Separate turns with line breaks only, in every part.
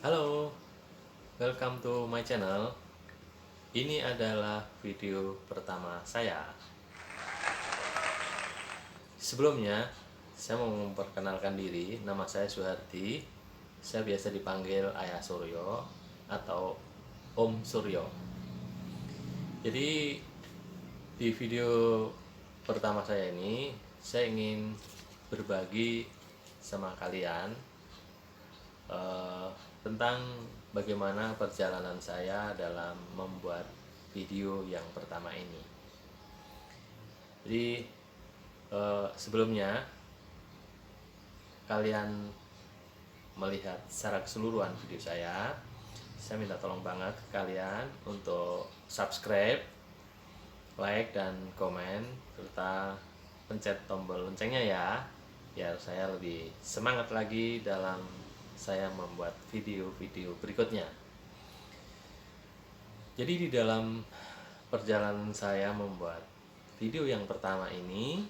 Halo, welcome to my channel. Ini adalah video pertama saya. Sebelumnya, saya mau memperkenalkan diri. Nama saya Suhardi. Saya biasa dipanggil Ayah Suryo atau Om Suryo. Jadi, di video pertama saya ini, saya ingin berbagi sama kalian tentang bagaimana perjalanan saya dalam membuat video yang pertama ini. Jadi sebelumnya kalian melihat secara keseluruhan video saya minta tolong banget kalian untuk subscribe, like, dan komen, serta pencet tombol loncengnya ya, biar saya lebih semangat lagi dalam saya membuat video-video berikutnya. Jadi di dalam perjalanan saya membuat video yang pertama ini,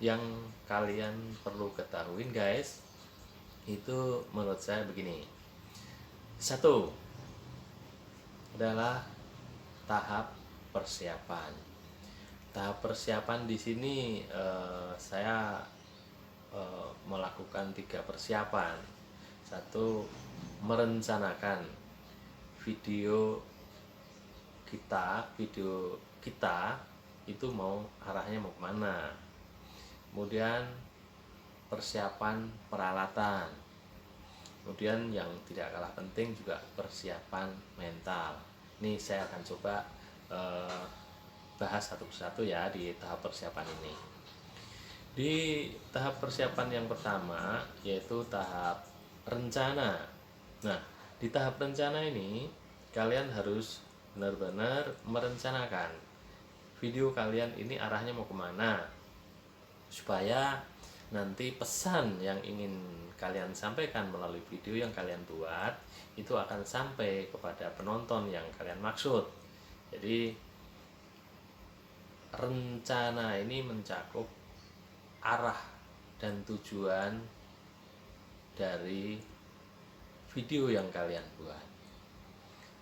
yang kalian perlu ketahui guys, itu menurut saya begini. Satu adalah tahap persiapan. Tahap persiapan di sini saya melakukan 3 persiapan. Satu, merencanakan video kita itu mau arahnya mau kemana. Kemudian persiapan peralatan. Kemudian yang tidak kalah penting juga persiapan mental. Ini saya akan coba bahas satu persatu ya di tahap persiapan ini. Di tahap persiapan yang pertama yaitu tahap rencana. Nah, di tahap rencana ini kalian harus benar-benar merencanakan video kalian ini arahnya mau kemana, supaya nanti pesan yang ingin kalian sampaikan melalui video yang kalian buat itu akan sampai kepada penonton yang kalian maksud. Jadi rencana ini mencakup arah dan tujuan dari video yang kalian buat.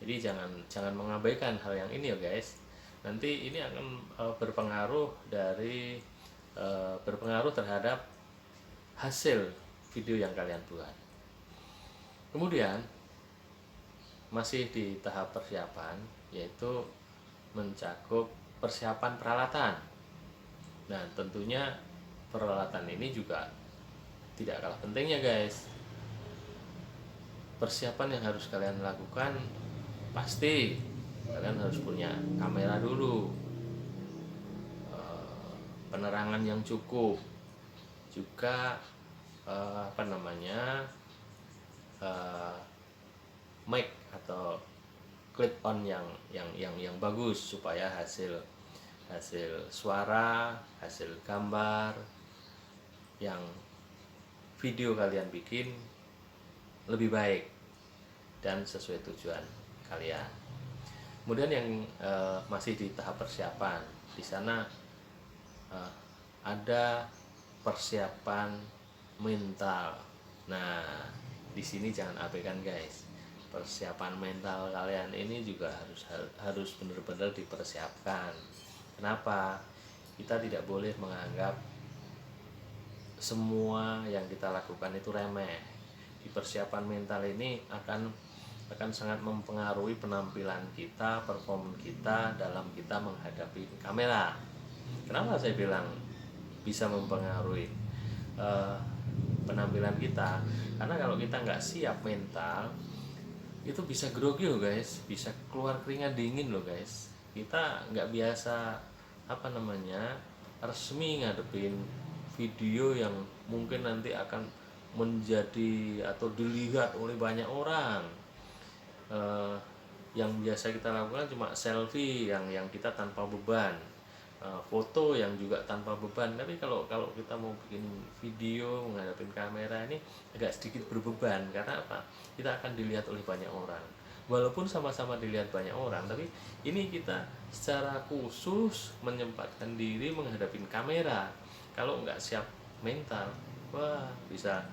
Jadi jangan mengabaikan hal yang ini ya guys. Nanti ini akan berpengaruh terhadap hasil video yang kalian buat. Kemudian masih di tahap persiapan, yaitu mencakup persiapan peralatan. Nah, tentunya peralatan ini juga tidak kalah pentingnya guys. Persiapan yang harus kalian lakukan, pasti kalian harus punya kamera dulu, penerangan yang cukup, juga mic atau clip on yang bagus, supaya hasil suara, hasil gambar yang video kalian bikin lebih baik dan sesuai tujuan kalian. Kemudian yang masih di tahap persiapan, di sana ada persiapan mental. Nah, di sini jangan abaikan guys. Persiapan mental kalian ini juga harus benar-benar dipersiapkan. Kenapa? Kita tidak boleh menganggap semua yang kita lakukan itu remeh. Di persiapan mental ini akan sangat mempengaruhi penampilan kita, performa kita dalam kita menghadapi kamera. Kenapa saya bilang bisa mempengaruhi penampilan kita? Karena kalau kita nggak siap mental, itu bisa grogi loh guys, bisa keluar keringat dingin loh guys. Kita nggak biasa resmi ngadepin video yang mungkin nanti akan menjadi atau dilihat oleh banyak orang. Yang biasa kita lakukan cuma selfie yang kita tanpa beban, foto yang juga tanpa beban. Tapi kalau kita mau bikin video menghadapin kamera ini agak sedikit berbeban. Karena apa? Kita akan dilihat oleh banyak orang. Walaupun sama-sama dilihat banyak orang, tapi ini kita secara khusus menyempatkan diri menghadapin kamera. Kalau nggak siap mental, wah bisa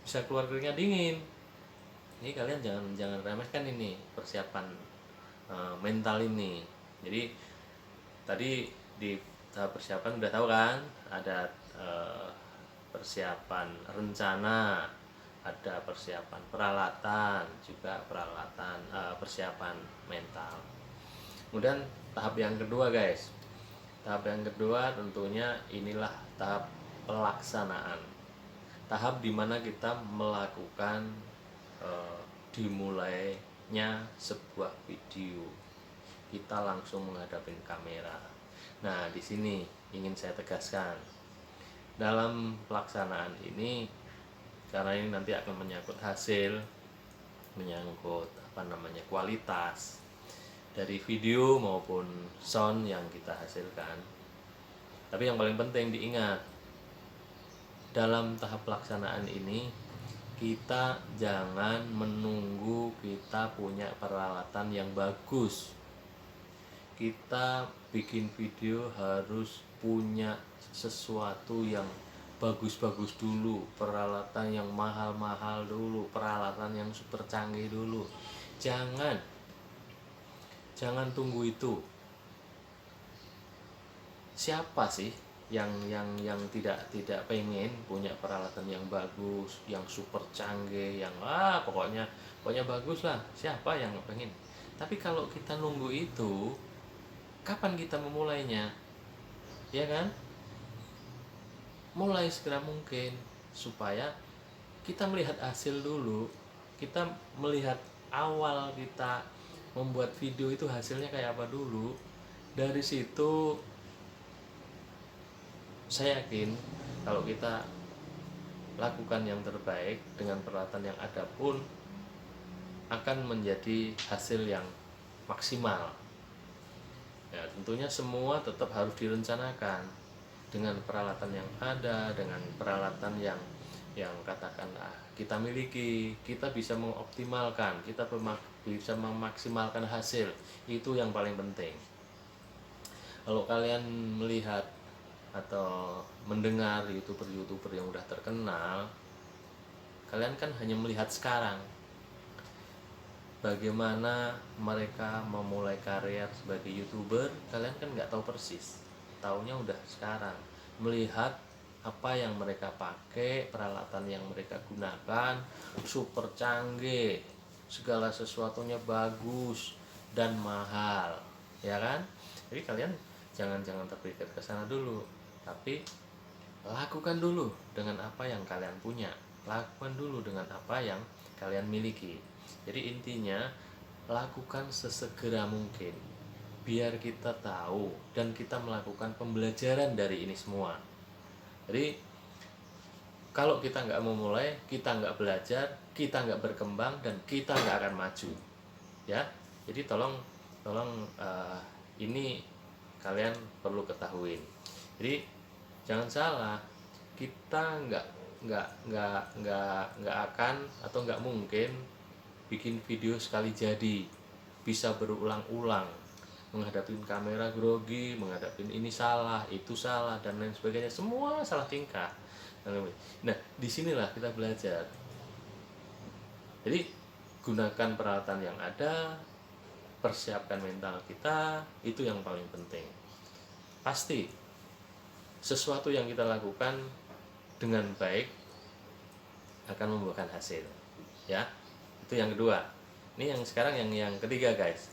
bisa keluar keringat dingin. Ini kalian jangan remehkan ini persiapan mental ini. Jadi tadi di tahap persiapan udah tahu kan, ada persiapan rencana, ada persiapan peralatan, juga persiapan mental. Kemudian tahap yang kedua guys, tahap yang kedua tentunya inilah tahap pelaksanaan, tahap dimana kita melakukan dimulainya sebuah video, kita langsung menghadapi kamera. Nah, di sini ingin saya tegaskan, dalam pelaksanaan ini, karena ini nanti akan menyangkut hasil, menyangkut kualitas dari video maupun sound yang kita hasilkan. Tapi yang paling penting diingat, dalam tahap pelaksanaan ini kita jangan menunggu kita punya peralatan yang bagus. Kita bikin video harus punya sesuatu yang bagus-bagus dulu, peralatan yang mahal-mahal dulu, peralatan yang super canggih dulu. Jangan tunggu itu. Siapa sih yang tidak pengen punya peralatan yang bagus, yang super canggih, yang pokoknya bagus lah. Siapa yang pengen? Tapi kalau kita nunggu itu, kapan kita memulainya? Ya kan? Mulai segera mungkin, supaya kita melihat hasil dulu. Kita melihat awal kita membuat video itu hasilnya kayak apa dulu. Dari situ saya yakin kalau kita lakukan yang terbaik dengan peralatan yang ada pun akan menjadi hasil yang maksimal. Ya, tentunya semua tetap harus direncanakan dengan peralatan yang ada, dengan peralatan yang katakanlah kita miliki, kita bisa mengoptimalkan, kita bisa memaksimalkan hasil. Itu yang paling penting. Kalau kalian melihat atau mendengar youtuber yang udah terkenal, kalian kan hanya melihat sekarang bagaimana mereka memulai karir sebagai youtuber. Kalian kan nggak tahu persis, taunya udah sekarang melihat apa yang mereka pakai, peralatan yang mereka gunakan super canggih, segala sesuatunya bagus dan mahal, ya kan? Jadi kalian jangan terpikir ke sana dulu, tapi lakukan dulu dengan apa yang kalian punya, lakukan dulu dengan apa yang kalian miliki. Jadi intinya lakukan sesegera mungkin, biar kita tahu dan kita melakukan pembelajaran dari ini semua. Jadi kalau kita nggak memulai, kita nggak belajar, kita nggak berkembang, dan kita nggak akan maju, ya. Jadi tolong ini kalian perlu ketahuin. Jadi jangan salah, kita nggak akan atau nggak mungkin bikin video sekali jadi, bisa berulang-ulang menghadapi kamera grogi, menghadapi ini salah, itu salah, dan lain sebagainya, semua salah tingkah. Nah, disinilah kita belajar. Jadi gunakan peralatan yang ada, persiapkan mental kita, itu yang paling penting. Pasti sesuatu yang kita lakukan dengan baik akan membuahkan hasil, ya. Itu yang kedua. Ini yang sekarang yang ketiga guys,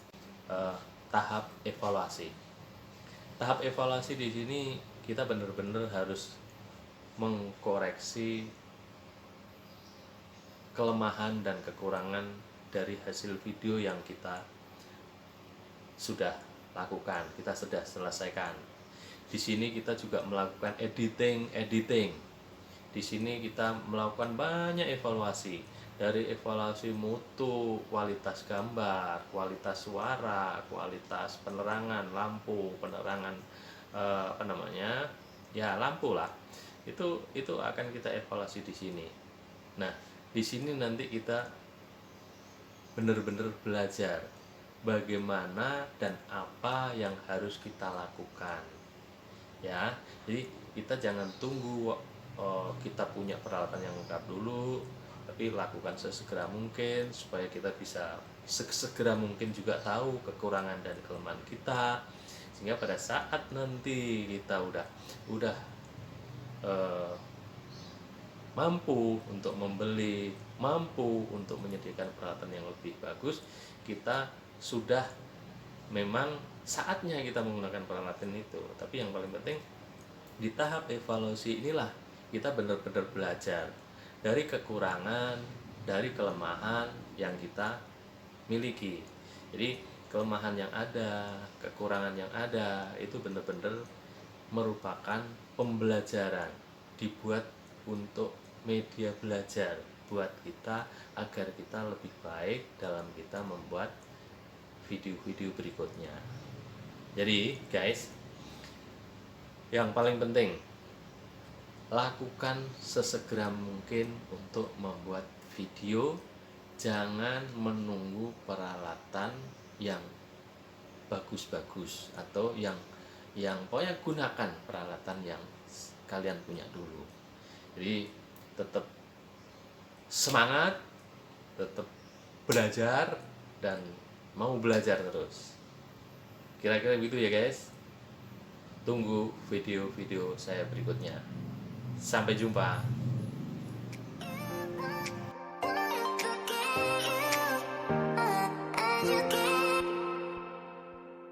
tahap evaluasi. Tahap evaluasi di sini kita benar-benar harus mengkoreksi kelemahan dan kekurangan dari hasil video yang kita sudah lakukan, kita sudah selesaikan. Di sini kita juga melakukan editing. Di sini kita melakukan banyak evaluasi, dari evaluasi mutu, kualitas gambar, kualitas suara, kualitas penerangan lampu, penerangan lampu lah. Itu akan kita evaluasi di sini. Nah, di sini nanti kita benar-benar belajar bagaimana dan apa yang harus kita lakukan, ya. Jadi kita jangan tunggu kita punya peralatan yang lengkap dulu, tapi lakukan sesegera mungkin supaya kita bisa sesegera mungkin juga tahu kekurangan dan kelemahan kita, sehingga pada saat nanti kita udah eh, mampu untuk membeli, mampu untuk menyediakan peralatan yang lebih bagus, kita sudah memang saatnya kita menggunakan peralatan itu. Tapi yang paling penting di tahap evaluasi inilah kita benar-benar belajar dari kekurangan, dari kelemahan yang kita miliki. Jadi kelemahan yang ada, kekurangan yang ada itu benar-benar merupakan pembelajaran, dibuat untuk media belajar buat kita agar kita lebih baik dalam kita membuat video-video berikutnya. Jadi guys, yang paling penting lakukan sesegera mungkin untuk membuat video. Jangan menunggu peralatan yang bagus-bagus atau yang pokoknya gunakan peralatan yang kalian punya dulu. Jadi tetap semangat, tetap belajar dan mau belajar terus. Kira-kira begitu ya guys. Tunggu video-video saya berikutnya. Sampai jumpa.